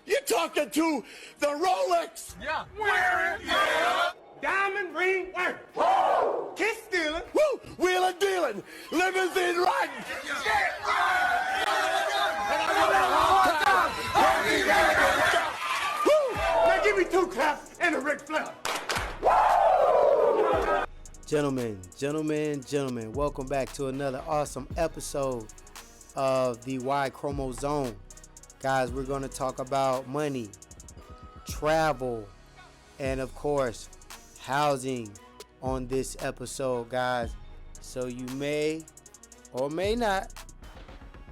You're talking to the Rolex. Yeah. Wearing, yeah. Diamond ring wearing. Woo. Kiss stealing. Woo. Wheeling dealing. Limousine riding. Now give me 2 claps and a Ric Flair. Gentlemen, welcome back to another awesome episode of the Y Chromosome. Guys, we're going to talk about money, travel, and of course, housing on this episode, guys. So you may or may not,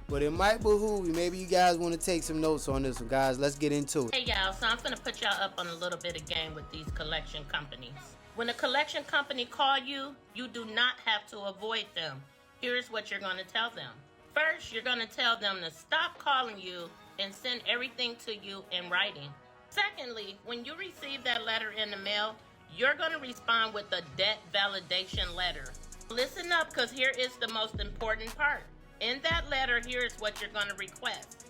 but it might behoove you. Maybe you guys want to take some notes on this one, guys. Let's get into it. Hey y'all, so I'm gonna put y'all up on a little bit of game with these collection companies. When a collection company call you, you do not have to avoid them. Here's what you're gonna tell them. First, you're gonna tell them to stop calling you and send everything to you in writing. Secondly, when you receive that letter in the mail, you're gonna respond with a debt validation letter. Listen up, because here is the most important part. In that letter, here is what you're gonna request.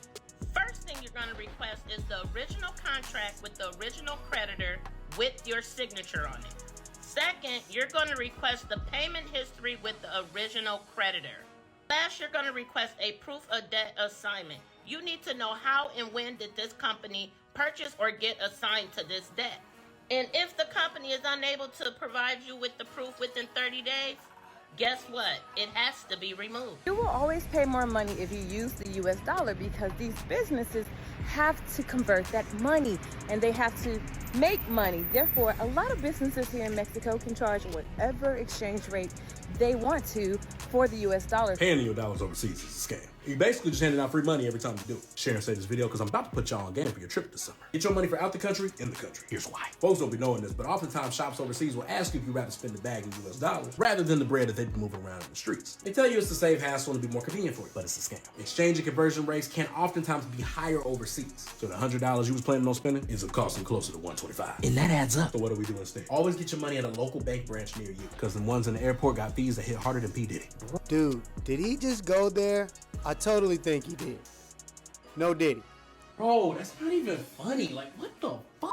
First thing you're gonna request is the original contract with the original creditor with your signature on it. Second, you're going to request the payment history with the original creditor. Last, you're going to request a proof of debt assignment. You need to know how and when did this company purchase or get assigned to this debt. And if the company is unable to provide you with the proof within 30 days, guess what? It has to be removed. You will always pay more money if you use the US dollar because these businesses have to convert that money and they have to make money. Therefore, a lot of businesses here in Mexico can charge whatever exchange rate they want to for the US dollar. Paying your dollars overseas is a scam. You basically just handing out free money every time you do it. Share and save this video because I'm about to put y'all on game for your trip this summer. Get your money for out the country, in the country. Here's why. Folks don't be knowing this, but oftentimes shops overseas will ask you if you'd rather spend the bag in US dollars rather than the bread that they've been moving around in the streets. They tell you it's to save hassle and to be more convenient for you, but it's a scam. Exchange and conversion rates can oftentimes be higher overseas. So the $100 you was planning on spending ends up costing closer to $125. And that adds up. So what do we do instead? Always get your money at a local bank branch near you because the ones in the airport got fees that hit harder than P. Diddy. Dude, did he just go there? I totally think he did. No did he? Bro, that's not even funny. Like, what the fuck?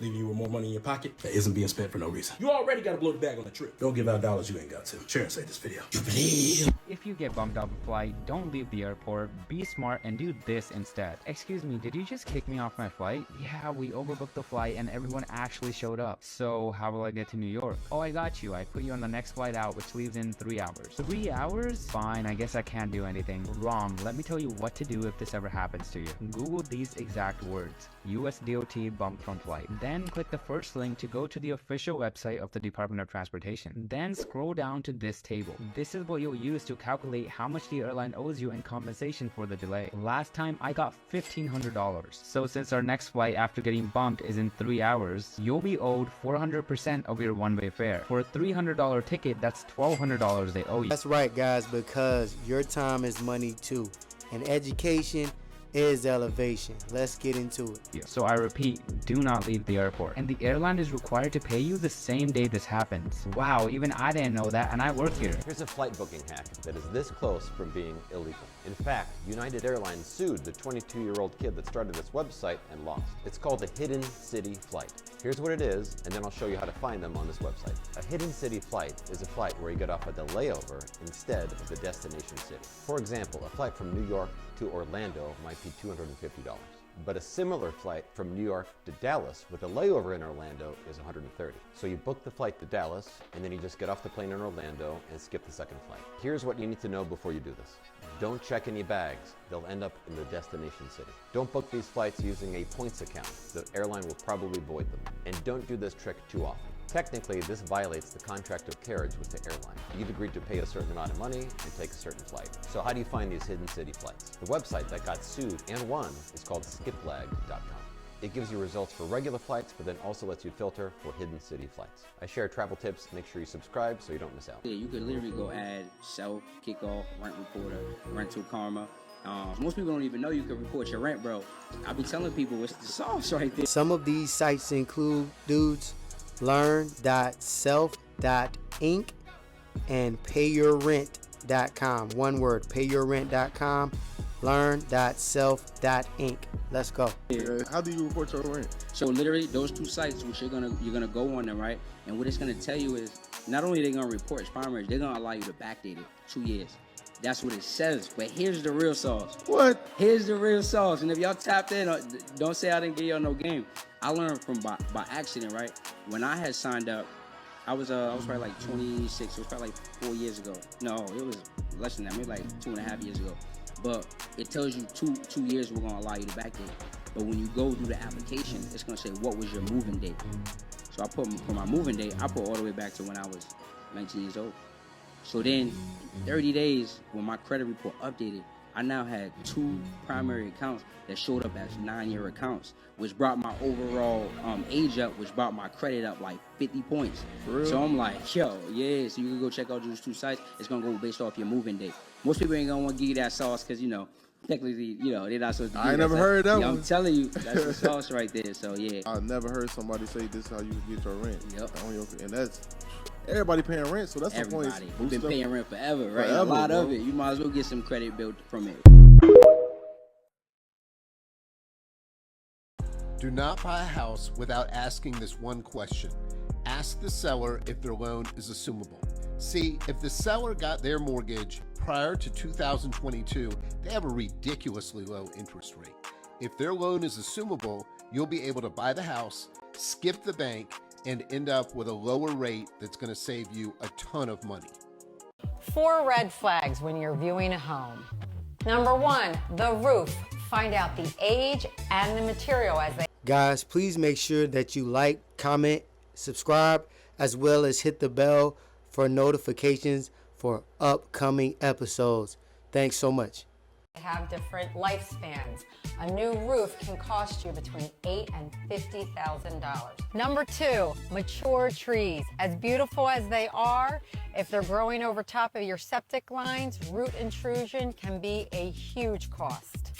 Leaving you with more money in your pocket that isn't being spent for no reason. You already got to blow the bag on the trip. Don't give out dollars you ain't got to. Share and save this video. You believe? If you get bumped off a flight, don't leave the airport. Be smart and do this instead. Excuse me, did you just kick me off my flight? Yeah, we overbooked the flight and everyone actually showed up. So how will I get to New York? Oh, I got you. I put you on the next flight out, which leaves in 3 hours. 3 hours? Fine, I guess I can't do anything. Wrong. Let me tell you what to do if this ever happens to you. Google these exact words. US DOT bumped from flight. Then click the first link to go to the official website of the Department of Transportation. Then scroll down to this table. This is what you'll use to calculate how much the airline owes you in compensation for the delay. Last time I got $1,500. So since our next flight after getting bumped is in 3 hours, you'll be owed 400% of your one-way fare. For a $300 ticket, that's $1,200 they owe you. That's right, guys, because your time is money too. And education is elevation. Let's get into it. So I repeat, do not leave the airport. And the airline is required to pay you the same day this happens. Wow, even I didn't know that, and I work here. Here's a flight booking hack that is this close from being illegal. In fact, United Airlines sued the 22-year-old kid that started this website and lost. It's called a Hidden City flight. Here's what it is, and then I'll show you how to find them on this website. A Hidden City flight is a flight where you get off at the layover instead of the destination city. For example, a flight from New York to Orlando might be $250. But a similar flight from New York to Dallas with a layover in Orlando is $130. So you book the flight to Dallas, and then you just get off the plane in Orlando and skip the second flight. Here's what you need to know before you do this. Don't check any bags. They'll end up in the destination city. Don't book these flights using a points account. The airline will probably void them. And don't do this trick too often. Technically, this violates the contract of carriage with the airline. You've agreed to pay a certain amount of money and take a certain flight. So how do you find these hidden city flights? The website that got sued and won is called skipflag.com. It gives you results for regular flights, but then also lets you filter for hidden city flights. I share travel tips. Make sure you subscribe so you don't miss out. Yeah, you could literally go add Self, Kickoff, Rent Reporter, Rental Karma. Most people don't even know you can report your rent, bro. I be telling people it's the sauce right there. Some of these sites include, dudes, learn.self.inc and payyourrent.com. One word, payyourrent.com. learn.self.inc. Let's go. How do you report your rent? So literally, those two sites, which you're gonna go on them, right? And what it's gonna tell you is, not only they're gonna report it's primary, they're gonna allow you to backdate it 2 years. That's what it says. But here's the real sauce. What? Here's the real sauce. And if y'all tapped in, don't say I didn't give y'all no game. I learned from by accident, right? When I had signed up, I was probably like 26. It was probably like 4 years ago. No, it was less than that, maybe like 2.5 years ago. But it tells you two years we're gonna allow you to backdate. But when you go through the application, it's gonna say what was your moving date. So I put for my moving date, I put all the way back to when I was 19 years old. So then 30 days when my credit report updated, I now had 2 primary accounts that showed up as 9-year accounts, which brought my overall age up, which brought my credit up like 50 points. For real? So I'm like, yo, yeah, so you can go check out those 2 sites. It's gonna go based off your moving date. Most people ain't gonna want to give you that sauce because, you know, technically, you know, they're not supposed to give I you never that heard sauce. that Yeah, one. I'm telling you, that's the sauce right there. So yeah. I never heard somebody say this is how you get your rent. Yep. And that's everybody paying rent, so that's Everybody. the point. We've been paying rent forever, right? Forever, a lot bro. of it. You might as well get some credit built from it. Do not buy a house without asking this one question. Ask the seller if their loan is assumable. See, if the seller got their mortgage prior to 2022, they have a ridiculously low interest rate. If their loan is assumable, you'll be able to buy the house, skip the bank, and end up with a lower rate that's going to save you a ton of money. 4 red flags when you're viewing a home. Number 1, the roof. Find out the age and the material as they... Guys, please make sure that you like, comment, subscribe, as well as hit the bell for notifications for upcoming episodes. Thanks so much. have different lifespans. A new roof can cost you between $8,000 and $50,000. Number 2, mature trees. As beautiful as they are, if they're growing over top of your septic lines, root intrusion can be a huge cost.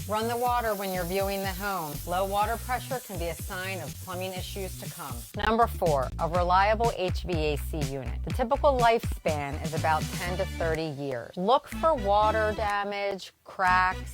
Run the water when you're viewing the home. Low water pressure can be a sign of plumbing issues to come. Number 4, a reliable HVAC unit. The typical lifespan is about 10 to 30 years. Look for water damage, cracks,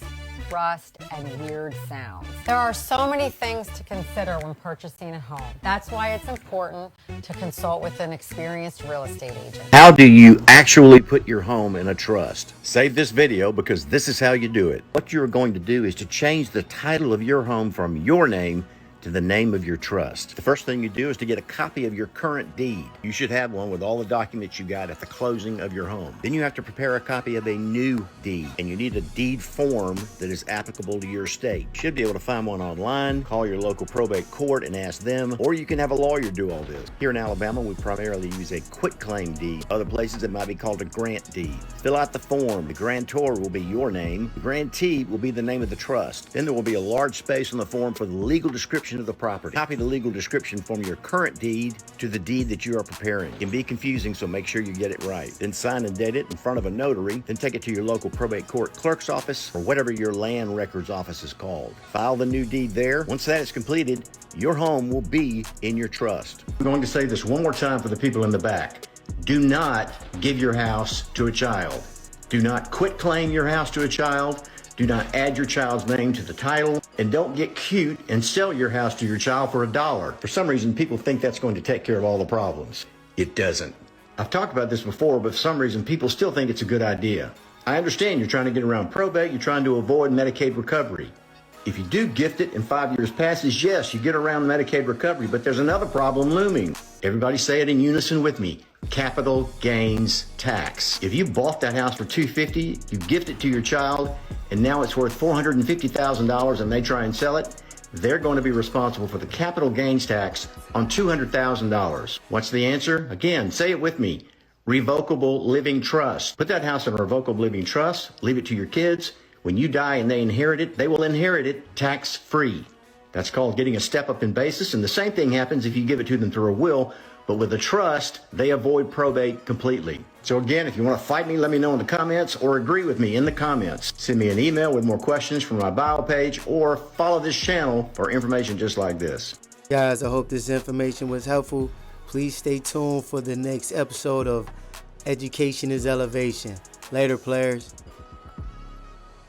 rust, and weird sounds. There are so many things to consider when purchasing a home. That's why it's important to consult with an experienced real estate agent. How do you actually put your home in a trust? Save this video because this is how you do it. What you're going to do is to change the title of your home from your name to the name of your trust. The first thing you do is to get a copy of your current deed. You should have one with all the documents you got at the closing of your home. Then you have to prepare a copy of a new deed, and you need a deed form that is applicable to your state. You should be able to find one online, call your local probate court and ask them, or you can have a lawyer do all this. Here in Alabama, we primarily use a quitclaim deed. Other places it might be called a grant deed. Fill out the form. The grantor will be your name. The grantee will be the name of the trust. Then there will be a large space on the form for the legal description of the property. Copy the legal description from your current deed to the deed that you are preparing. It can be confusing, so make sure you get it right. Then sign and date it in front of a notary. Then take it to your local probate court clerk's office or whatever your land records office is called. File the new deed there. Once that is completed, your home will be in your trust. I'm going to say this one more time for the people in the back. Do not give your house to a child. Do not quitclaim your house to a child. Do not add your child's name to the title, and don't get cute and sell your house to your child for $1. For some reason, people think that's going to take care of all the problems. It doesn't. I've talked about this before, but for some reason, people still think it's a good idea. I understand you're trying to get around probate, you're trying to avoid Medicaid recovery. If you do gift it and 5 years passes, yes, you get around Medicaid recovery, but there's another problem looming. Everybody say it in unison with me. Capital gains tax. If you bought that house for $250,000, you gift it to your child, and now it's worth $450,000 and they try and sell it, they're going to be responsible for the capital gains tax on $200,000. What's the answer? Again, say it with me. Revocable living trust. Put that house in a revocable living trust, leave it to your kids. When you die and they inherit it, they will inherit it tax-free. That's called getting a step up in basis, and the same thing happens if you give it to them through a will, but with a trust, they avoid probate completely. So again, if you want to fight me, let me know in the comments or agree with me in the comments. Send me an email with more questions from my bio page or follow this channel for information just like this. Guys, I hope this information was helpful. Please stay tuned for the next episode of Education is Elevation. Later, players.